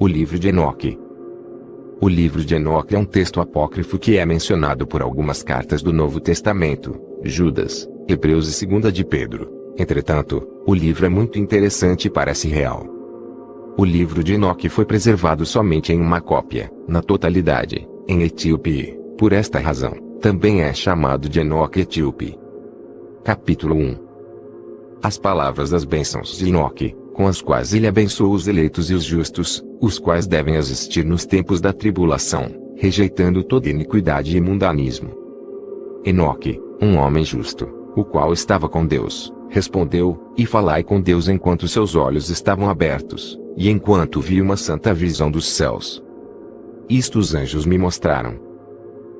O livro de Enoque. O livro de Enoque é um texto apócrifo que é mencionado por algumas cartas do Novo Testamento, Judas, Hebreus e 2 de Pedro. Entretanto, o livro é muito interessante e parece real. O livro de Enoque foi preservado somente em uma cópia, na totalidade, em Etíope. Por esta razão, também é chamado de Enoque Etíope. Capítulo 1. As palavras das bênçãos de Enoque, com as quais ele abençoou os eleitos e os justos, os quais devem existir nos tempos da tribulação, rejeitando toda iniquidade e mundanismo. Enoque, um homem justo, o qual estava com Deus, respondeu: E falai com Deus enquanto seus olhos estavam abertos, e enquanto vi uma santa visão dos céus. Isto os anjos me mostraram.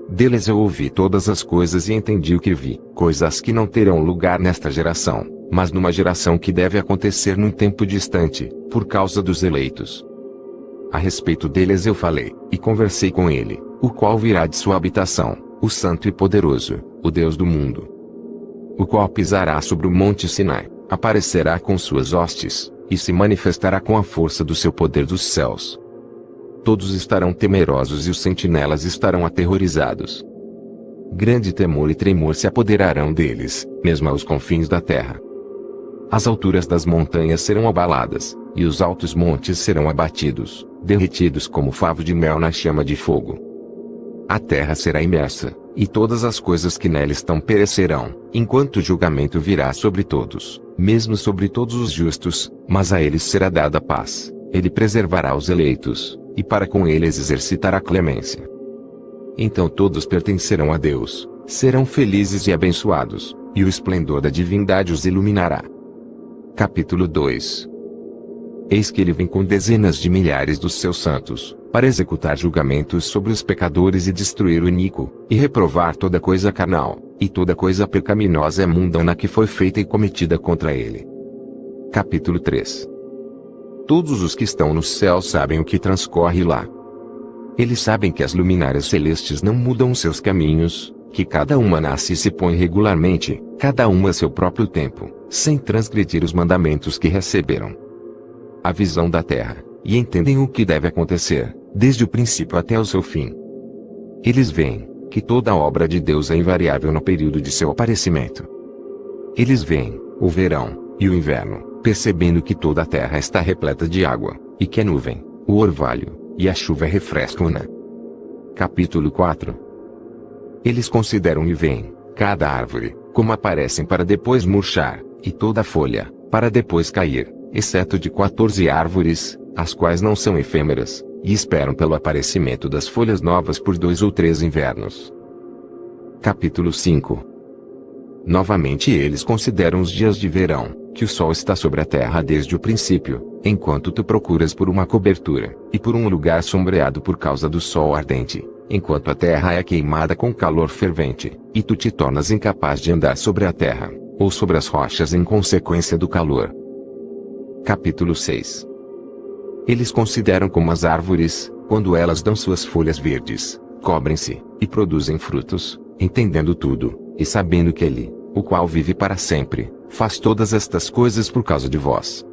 Deles eu ouvi todas as coisas e entendi o que vi, coisas que não terão lugar nesta geração, mas numa geração que deve acontecer num tempo distante, por causa dos eleitos. A respeito deles eu falei, e conversei com ele, o qual virá de sua habitação, o Santo e Poderoso, o Deus do mundo. O qual pisará sobre o monte Sinai, aparecerá com suas hostes, e se manifestará com a força do seu poder dos céus. Todos estarão temerosos e os sentinelas estarão aterrorizados. Grande temor e tremor se apoderarão deles, mesmo aos confins da terra. As alturas das montanhas serão abaladas, e os altos montes serão abatidos, derretidos como favo de mel na chama de fogo. A terra será imersa, e todas as coisas que nela estão perecerão, enquanto o julgamento virá sobre todos, mesmo sobre todos os justos, mas a eles será dada a paz. Ele preservará os eleitos, e para com eles exercitará clemência. Então todos pertencerão a Deus, serão felizes e abençoados, e o esplendor da divindade os iluminará. Capítulo 2. Eis que ele vem com dezenas de milhares dos seus santos, para executar julgamentos sobre os pecadores e destruir o iníquo, e reprovar toda coisa carnal, e toda coisa pecaminosa e mundana que foi feita e cometida contra ele. Capítulo 3. Todos os que estão no céu sabem o que transcorre lá. Eles sabem que as luminárias celestes não mudam seus caminhos, que cada uma nasce e se põe regularmente, cada uma a seu próprio tempo, sem transgredir os mandamentos que receberam. A visão da terra, e entendem o que deve acontecer, desde o princípio até o seu fim. Eles veem que toda a obra de Deus é invariável no período de seu aparecimento. Eles veem o verão e o inverno, percebendo que toda a terra está repleta de água, e que a nuvem, o orvalho e a chuva refrescam-na. Capítulo 4. Eles consideram e veem cada árvore, como aparecem para depois murchar, e toda folha, para depois cair, exceto de 14 árvores, as quais não são efêmeras, e esperam pelo aparecimento das folhas novas por 2 ou 3 invernos. Capítulo 5. Novamente eles consideram os dias de verão, que o sol está sobre a terra desde o princípio, enquanto tu procuras por uma cobertura, e por um lugar sombreado por causa do sol ardente, enquanto a terra é queimada com calor fervente, e tu te tornas incapaz de andar sobre a terra, ou sobre as rochas em consequência do calor. Capítulo 6. Eles consideram como as árvores, quando elas dão suas folhas verdes, cobrem-se, e produzem frutos, entendendo tudo, e sabendo que Ele, o qual vive para sempre, faz todas estas coisas por causa de vós.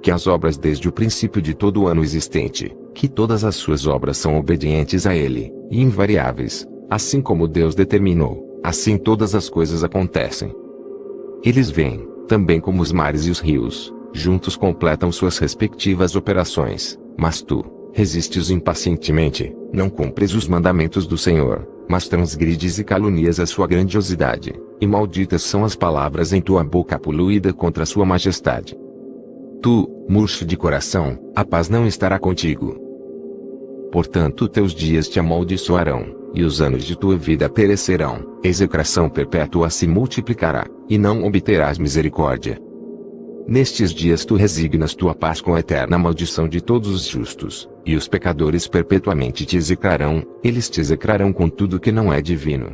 Que as obras desde o princípio de todo o ano existente, que todas as suas obras são obedientes a Ele, e invariáveis, assim como Deus determinou, assim todas as coisas acontecem. Eles veem, também como os mares e os rios, juntos completam suas respectivas operações, mas tu, resistes impacientemente, não cumpres os mandamentos do Senhor, mas transgrides e calunias a sua grandiosidade, e malditas são as palavras em tua boca poluída contra a sua majestade. Tu, murcho de coração, a paz não estará contigo. Portanto teus dias te amaldiçoarão, e os anos de tua vida perecerão, execração perpétua se multiplicará, e não obterás misericórdia. Nestes dias tu resignas tua paz com a eterna maldição de todos os justos, e os pecadores perpetuamente te execrarão, eles te execrarão com tudo que não é divino.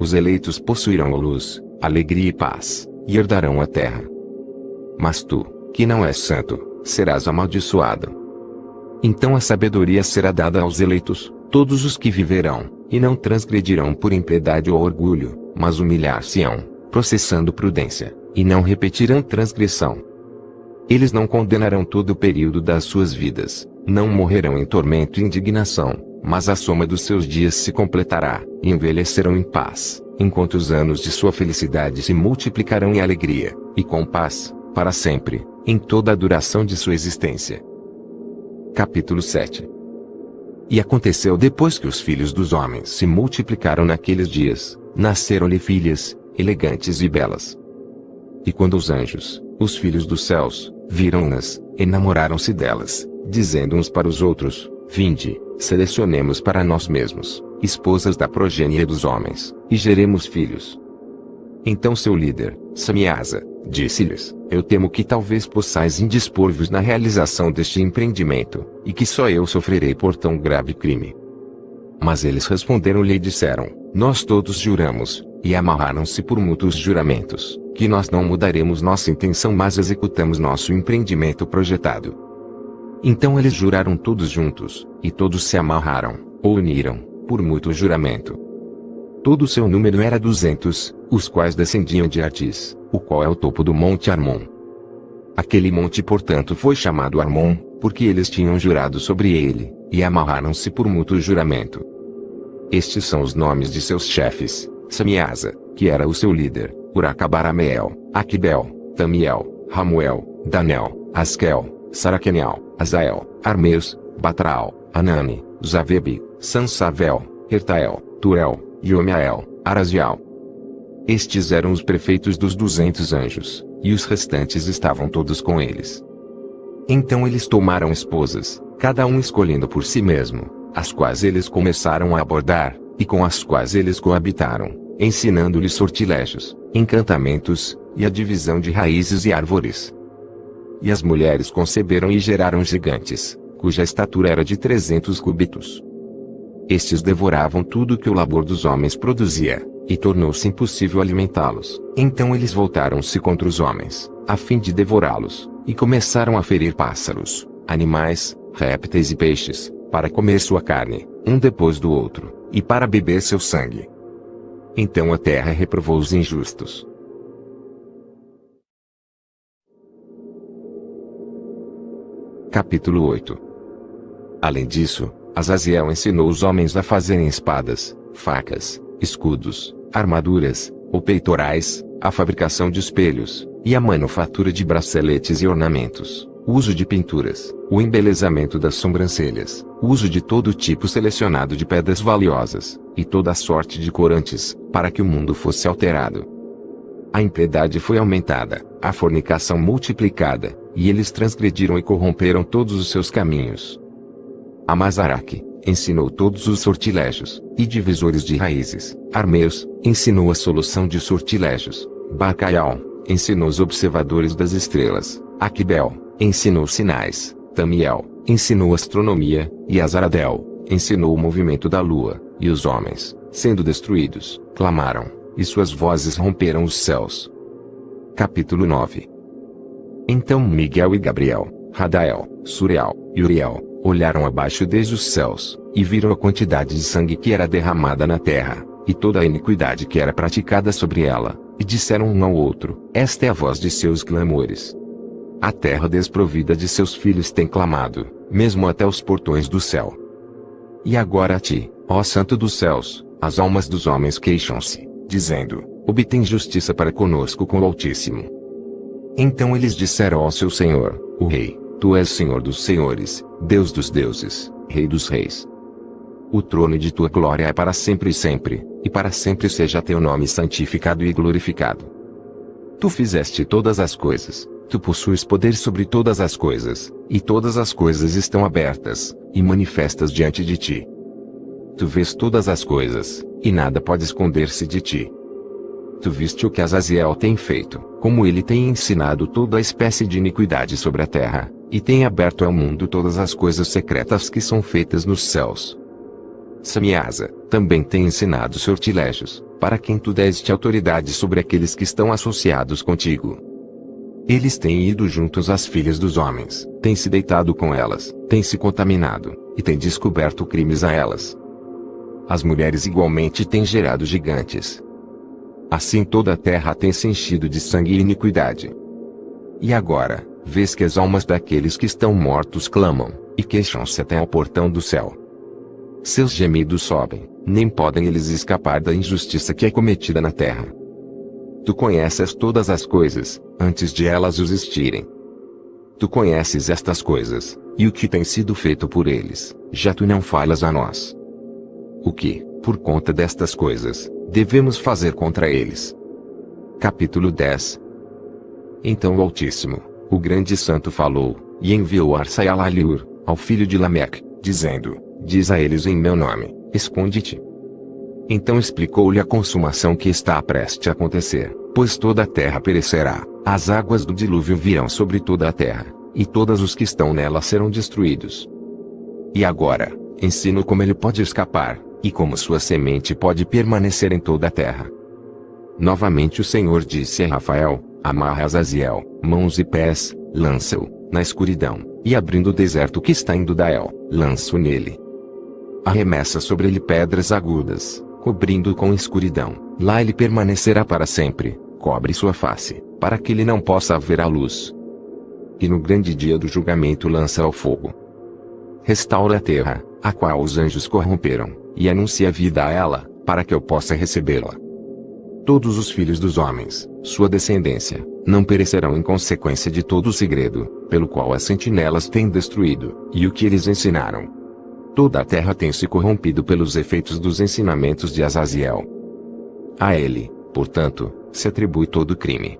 Os eleitos possuirão a luz, alegria e paz, e herdarão a terra. Mas tu, que não és santo, serás amaldiçoado. Então a sabedoria será dada aos eleitos, todos os que viverão, e não transgredirão por impiedade ou orgulho, mas humilhar-se-ão, processando prudência, e não repetirão transgressão. Eles não condenarão todo o período das suas vidas, Não morrerão em tormento e indignação, mas a soma dos seus dias se completará, e envelhecerão em paz, enquanto os anos de sua felicidade se multiplicarão em alegria, e com paz, para sempre, em toda a duração de sua existência. Capítulo 7. E aconteceu depois que os filhos dos homens se multiplicaram naqueles dias, nasceram-lhe filhas, elegantes e belas. E quando os anjos, os filhos dos céus, viram-nas, enamoraram-se delas, dizendo uns para os outros: Vinde, selecionemos para nós mesmos, esposas da progênie dos homens, e geremos filhos. Então seu líder, Samiasa, disse-lhes: Eu temo que talvez possais indispor-vos na realização deste empreendimento, e que só eu sofrerei por tão grave crime. Mas eles responderam-lhe e disseram: Nós todos juramos, e amarraram-se por mútuos juramentos, que nós não mudaremos nossa intenção mas executamos nosso empreendimento projetado. Então eles juraram todos juntos, e todos se amarraram, ou uniram, por mútuo juramento. Todo o seu número era 200, os quais descendiam de Ardis, o qual é o topo do monte Armon. Aquele monte portanto foi chamado Armon, porque eles tinham jurado sobre ele, e amarraram-se por mútuo juramento. Estes são os nomes de seus chefes: Samiasa, que era o seu líder, Uracabarameel, Aquibel, Tamiel, Ramuel, Danel, Askel, Saraquenel, Azael, Armeus, Batral, Anani, Zavebe, Sansavel, Ertael, Turel, Yomiael, Arazial. Estes eram os prefeitos dos 200 anjos, e os restantes estavam todos com eles. Então eles tomaram esposas, cada um escolhendo por si mesmo, as quais eles começaram a abordar, e com as quais eles coabitaram, ensinando-lhes sortilégios, encantamentos, e a divisão de raízes e árvores. E as mulheres conceberam e geraram gigantes, cuja estatura era de 300 cúbitos. Estes devoravam tudo que o labor dos homens produzia, e tornou-se impossível alimentá-los. Então eles voltaram-se contra os homens, a fim de devorá-los, e começaram a ferir pássaros, animais, répteis e peixes, para comer sua carne, um depois do outro, e para beber seu sangue. Então a terra reprovou os injustos. Capítulo 8. Além disso, Azaziel ensinou os homens a fazerem espadas, facas, escudos, armaduras, ou peitorais, a fabricação de espelhos, e a manufatura de braceletes e ornamentos, o uso de pinturas, o embelezamento das sobrancelhas, o uso de todo tipo selecionado de pedras valiosas, e toda a sorte de corantes, para que o mundo fosse alterado. A impiedade foi aumentada, a fornicação multiplicada, e eles transgrediram e corromperam todos os seus caminhos. Amazaraque ensinou todos os sortilégios, e divisores de raízes. Armeus ensinou a solução de sortilégios. Bacaial ensinou os observadores das estrelas. Aquibel ensinou sinais. Tamiel ensinou astronomia, e Azaradel ensinou o movimento da lua. E os homens, sendo destruídos, clamaram, e suas vozes romperam os céus. Capítulo 9. Então Miguel e Gabriel, Radael, Suriel e Uriel olharam abaixo desde os céus, e viram a quantidade de sangue que era derramada na terra, e toda a iniquidade que era praticada sobre ela, e disseram um ao outro: Esta é a voz de seus clamores. A terra desprovida de seus filhos tem clamado, mesmo até os portões do céu. E agora a ti, ó Santo dos céus, as almas dos homens queixam-se, dizendo: Obtém justiça para conosco com o Altíssimo. Então eles disseram ao seu Senhor, o Rei: Tu és Senhor dos senhores, Deus dos deuses, Rei dos reis. O trono de tua glória é para sempre, e para sempre seja teu nome santificado e glorificado. Tu fizeste todas as coisas, tu possuis poder sobre todas as coisas, e todas as coisas estão abertas, e manifestas diante de ti. Tu vês todas as coisas, e nada pode esconder-se de ti. Tu viste o que Azaziel tem feito, como ele tem ensinado toda a espécie de iniquidade sobre a terra, e tem aberto ao mundo todas as coisas secretas que são feitas nos céus. Samiasa também tem ensinado sortilégios, para quem tu deste autoridade sobre aqueles que estão associados contigo. Eles têm ido juntos às filhas dos homens, têm se deitado com elas, têm se contaminado, e têm descoberto crimes a elas. As mulheres igualmente têm gerado gigantes. Assim toda a terra tem se enchido de sangue e iniquidade. E agora, vês que as almas daqueles que estão mortos clamam, e queixam-se até ao portão do céu. Seus gemidos sobem, nem podem eles escapar da injustiça que é cometida na terra. Tu conheces todas as coisas, antes de elas existirem. Tu conheces estas coisas, e o que tem sido feito por eles, já tu não falas a nós. O que, por conta destas coisas, devemos fazer contra eles? Capítulo 10. Então o Altíssimo, o grande santo falou, e enviou Arsai-Alaliur, ao filho de Lameque, dizendo: diz a eles em meu nome, esconde-te. Então explicou-lhe a consumação que está prestes a acontecer, pois toda a terra perecerá, as águas do dilúvio virão sobre toda a terra, e todos os que estão nela serão destruídos. E agora, ensino como ele pode escapar, e como sua semente pode permanecer em toda a terra. Novamente o Senhor disse a Rafael: amarra Azaziel, mãos e pés, lança-o na escuridão, e abrindo o deserto que está em Dudael, lança-o nele. Arremessa sobre ele pedras agudas, cobrindo-o com escuridão, lá ele permanecerá para sempre, cobre sua face, para que ele não possa ver a luz. E no grande dia do julgamento lança ao fogo. Restaura a terra, a qual os anjos corromperam, e anuncia vida a ela, para que eu possa recebê-la. Todos os filhos dos homens, sua descendência, não perecerão em consequência de todo o segredo, pelo qual as sentinelas têm destruído, e o que eles ensinaram. Toda a terra tem se corrompido pelos efeitos dos ensinamentos de Azaziel. A ele, portanto, se atribui todo o crime.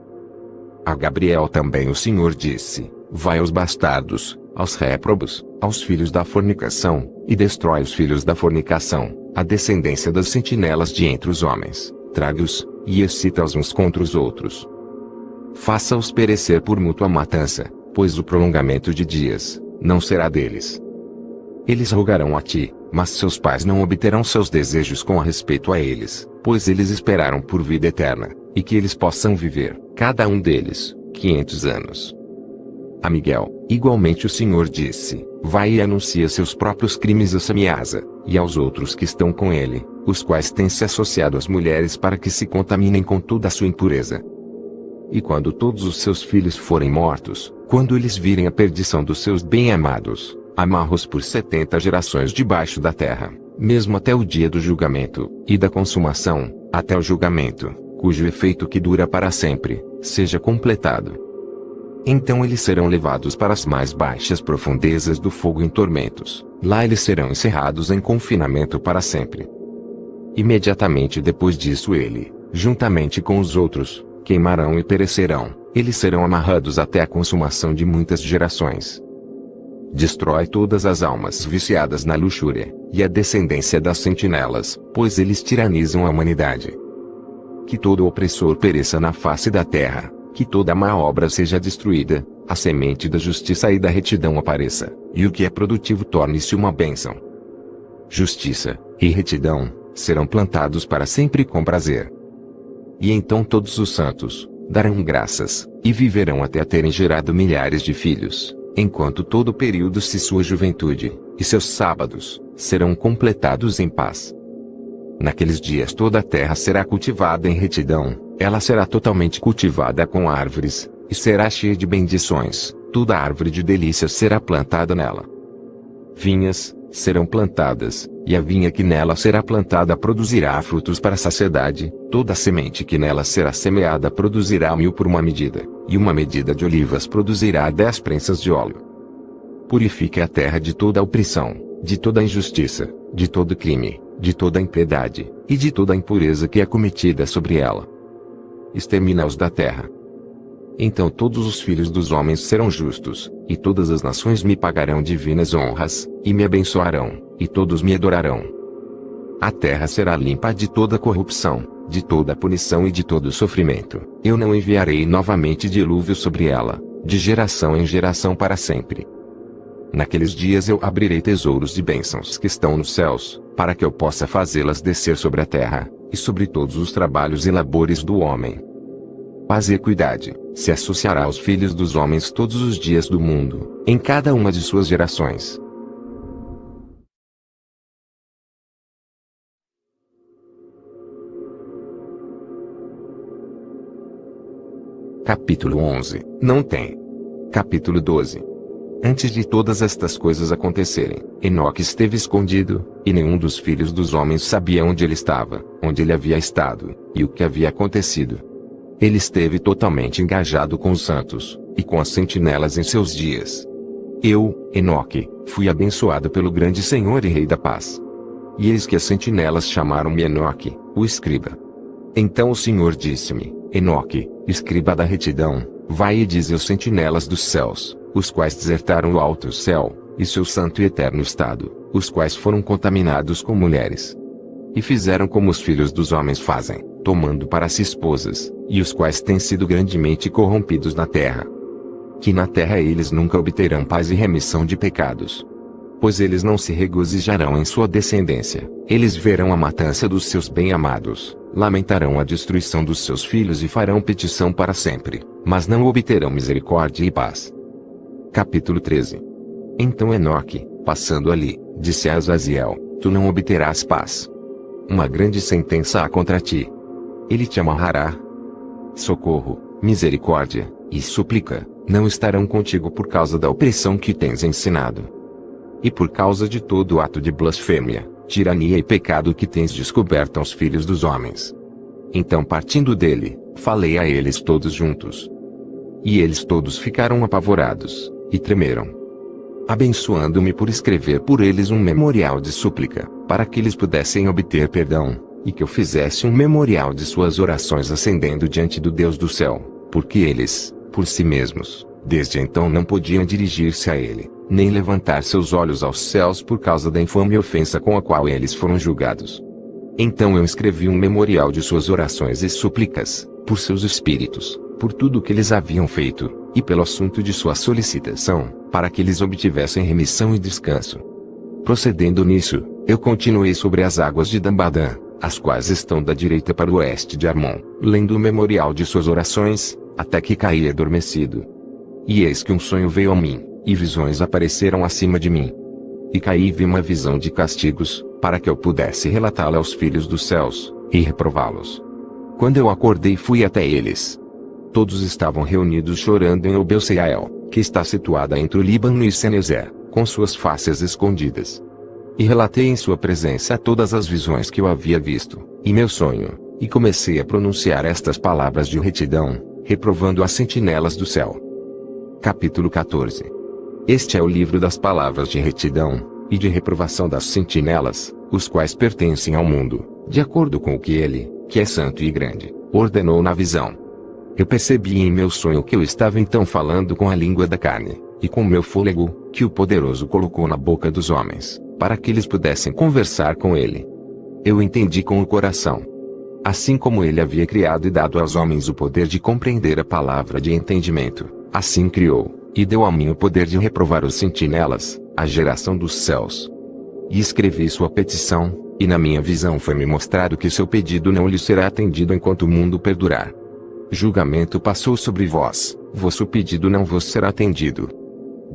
A Gabriel também o Senhor disse: vai aos bastardos, aos réprobos, aos filhos da fornicação, e destrói os filhos da fornicação, a descendência das sentinelas de entre os homens, traga-os, e excita-os uns contra os outros. Faça-os perecer por mútua matança, pois o prolongamento de dias não será deles. Eles rogarão a ti, mas seus pais não obterão seus desejos com respeito a eles, pois eles esperaram por vida eterna, e que eles possam viver, cada um deles, 500 anos. A Miguel, igualmente o Senhor disse: vai e anuncia seus próprios crimes a Samiasa, e aos outros que estão com ele, os quais têm se associado às mulheres para que se contaminem com toda a sua impureza. E quando todos os seus filhos forem mortos, quando eles virem a perdição dos seus bem-amados, amarra-os por 70 gerações debaixo da terra, mesmo até o dia do julgamento, e da consumação, até o julgamento, cujo efeito que dura para sempre, seja completado. Então eles serão levados para as mais baixas profundezas do fogo em tormentos, lá eles serão encerrados em confinamento para sempre. Imediatamente depois disso ele, juntamente com os outros, queimarão e perecerão, eles serão amarrados até a consumação de muitas gerações. Destrói todas as almas viciadas na luxúria, e a descendência das sentinelas, pois eles tiranizam a humanidade. Que todo opressor pereça na face da terra, que toda má obra seja destruída, a semente da justiça e da retidão apareça, e o que é produtivo torne-se uma bênção. Justiça e retidão serão plantados para sempre com prazer. E então todos os santos darão graças, e viverão até terem gerado milhares de filhos, enquanto todo o período de sua juventude, e seus sábados, serão completados em paz. Naqueles dias toda a terra será cultivada em retidão, ela será totalmente cultivada com árvores, e será cheia de bendições, toda árvore de delícias será plantada nela. Vinhas serão plantadas, e a vinha que nela será plantada produzirá frutos para a saciedade, toda a semente que nela será semeada produzirá 1000 por uma medida, e uma medida de olivas produzirá 10 prensas de óleo. Purifique a terra de toda a opressão, de toda a injustiça, de todo crime, de toda a impiedade, e de toda a impureza que é cometida sobre ela. Extermina-os da terra. Então todos os filhos dos homens serão justos, e todas as nações me pagarão divinas honras, e me abençoarão, e todos me adorarão. A terra será limpa de toda corrupção, de toda punição e de todo sofrimento. Eu não enviarei novamente dilúvio sobre ela, de geração em geração para sempre. Naqueles dias eu abrirei tesouros de bênçãos que estão nos céus, para que eu possa fazê-las descer sobre a terra, e sobre todos os trabalhos e labores do homem. Paz e equidade se associará aos filhos dos homens todos os dias do mundo, em cada uma de suas gerações. Capítulo 11. Não tem. Capítulo 12. Antes de todas estas coisas acontecerem, Enoque esteve escondido, e nenhum dos filhos dos homens sabia onde ele estava, onde ele havia estado, e o que havia acontecido. Ele esteve totalmente engajado com os santos, e com as sentinelas em seus dias. Eu, Enoque, fui abençoado pelo grande Senhor e Rei da paz. E eis que as sentinelas chamaram-me Enoque, o escriba. Então o Senhor disse-me: Enoque, escriba da retidão, vai e dize aos sentinelas dos céus, os quais desertaram o alto céu, e seu santo e eterno estado, os quais foram contaminados com mulheres. E fizeram como os filhos dos homens fazem, tomando para si esposas, e os quais têm sido grandemente corrompidos na terra. Que na terra eles nunca obterão paz e remissão de pecados. Pois eles não se regozijarão em sua descendência, eles verão a matança dos seus bem-amados, lamentarão a destruição dos seus filhos e farão petição para sempre, mas não obterão misericórdia e paz. Capítulo 13. Então Enoque, passando ali, disse a Azaziel: Tu não obterás paz. Uma grande sentença há contra ti. Ele te amarrará. Socorro, misericórdia, e súplica, não estarão contigo por causa da opressão que tens ensinado. E por causa de todo ato de blasfêmia, tirania e pecado que tens descoberto aos filhos dos homens. Então partindo dele, falei a eles todos juntos. E eles todos ficaram apavorados, e tremeram. Abençoando-me por escrever por eles um memorial de súplica, para que eles pudessem obter perdão, e que eu fizesse um memorial de suas orações ascendendo diante do Deus do céu, porque eles, por si mesmos, desde então não podiam dirigir-se a ele, nem levantar seus olhos aos céus por causa da infame ofensa com a qual eles foram julgados. Então eu escrevi um memorial de suas orações e súplicas, por seus espíritos, por tudo o que eles haviam feito, e pelo assunto de sua solicitação, para que eles obtivessem remissão e descanso. Procedendo nisso, eu continuei sobre as águas de Dambadã, as quais estão da direita para o oeste de Armon, lendo o memorial de suas orações, até que caí adormecido. E eis que um sonho veio a mim, e visões apareceram acima de mim. E caí e vi uma visão de castigos, para que eu pudesse relatá-la aos filhos dos céus, e reprová-los. Quando eu acordei fui até eles. Todos estavam reunidos chorando em Obel-Seiael, que está situada entre o Líbano e Senezer, com suas faces escondidas. E relatei em sua presença todas as visões que eu havia visto, e meu sonho, e comecei a pronunciar estas palavras de retidão, reprovando as sentinelas do céu. Capítulo 14. Este é o livro das palavras de retidão, e de reprovação das sentinelas, os quais pertencem ao mundo, de acordo com o que ele, que é santo e grande, ordenou na visão. Eu percebi em meu sonho que eu estava então falando com a língua da carne, e com o meu fôlego, que o poderoso colocou na boca dos homens, para que eles pudessem conversar com ele. Eu entendi com o coração. Assim como ele havia criado e dado aos homens o poder de compreender a palavra de entendimento, assim criou, e deu a mim o poder de reprovar os sentinelas, a geração dos céus. E escrevi sua petição, e na minha visão foi-me mostrado que seu pedido não lhe será atendido enquanto o mundo perdurar. Julgamento passou sobre vós, vosso pedido não vos será atendido.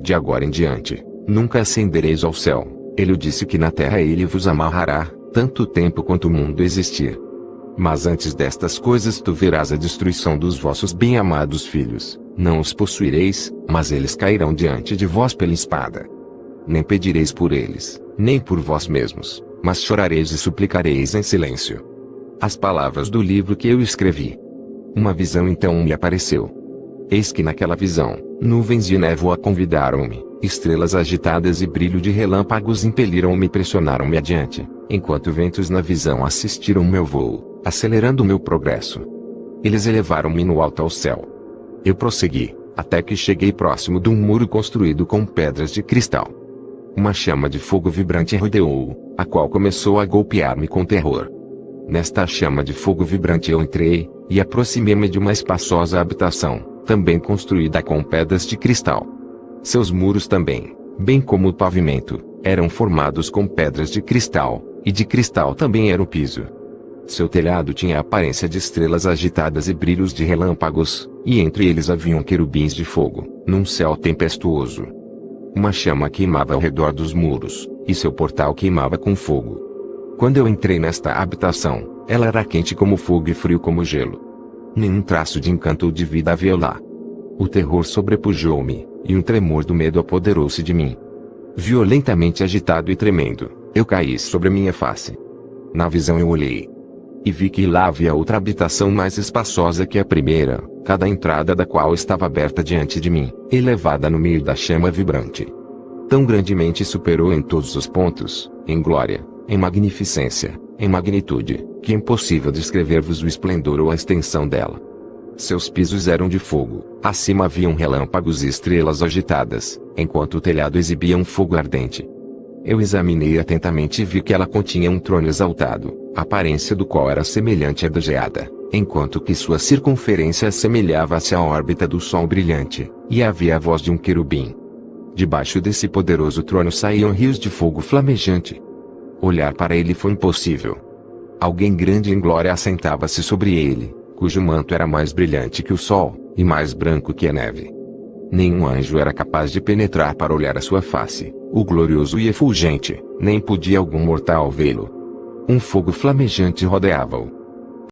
De agora em diante, nunca ascendereis ao céu, ele disse que na terra ele vos amarrará, tanto tempo quanto o mundo existir. Mas antes destas coisas tu verás a destruição dos vossos bem-amados filhos, não os possuireis, mas eles cairão diante de vós pela espada. Nem pedireis por eles, nem por vós mesmos, mas chorareis e suplicareis em silêncio. As palavras do livro que eu escrevi. Uma visão então me apareceu. Eis que naquela visão, nuvens de névoa convidaram-me, estrelas agitadas e brilho de relâmpagos impeliram-me e pressionaram-me adiante, enquanto ventos na visão assistiram meu voo, acelerando meu progresso. Eles elevaram-me no alto ao céu. Eu prossegui, até que cheguei próximo de um muro construído com pedras de cristal. Uma chama de fogo vibrante rodeou-o, a qual começou a golpear-me com terror. Nesta chama de fogo vibrante eu entrei, e aproximei-me de uma espaçosa habitação, também construída com pedras de cristal. Seus muros também, bem como o pavimento, eram formados com pedras de cristal, e de cristal também era o piso. Seu telhado tinha a aparência de estrelas agitadas e brilhos de relâmpagos, e entre eles haviam querubins de fogo, num céu tempestuoso. Uma chama queimava ao redor dos muros, e seu portal queimava com fogo. Quando eu entrei nesta habitação, ela era quente como fogo e frio como gelo. Nenhum traço de encanto ou de vida havia lá. O terror sobrepujou-me, e um tremor do medo apoderou-se de mim. Violentamente agitado e tremendo, eu caí sobre minha face. Na visão eu olhei. E vi que lá havia outra habitação mais espaçosa que a primeira, cada entrada da qual estava aberta diante de mim, elevada no meio da chama vibrante. Tão grandemente superou em todos os pontos, em glória, em magnificência, em magnitude, que é impossível descrever-vos o esplendor ou a extensão dela. Seus pisos eram de fogo, acima haviam relâmpagos e estrelas agitadas, enquanto o telhado exibia um fogo ardente. Eu examinei atentamente e vi que ela continha um trono exaltado, a aparência do qual era semelhante à da geada, enquanto que sua circunferência assemelhava-se à órbita do sol brilhante, e havia a voz de um querubim. Debaixo desse poderoso trono saíam rios de fogo flamejante. Olhar para ele foi impossível. Alguém grande em glória assentava-se sobre ele, cujo manto era mais brilhante que o sol, e mais branco que a neve. Nenhum anjo era capaz de penetrar para olhar a sua face, o glorioso e efulgente, nem podia algum mortal vê-lo. Um fogo flamejante rodeava-o,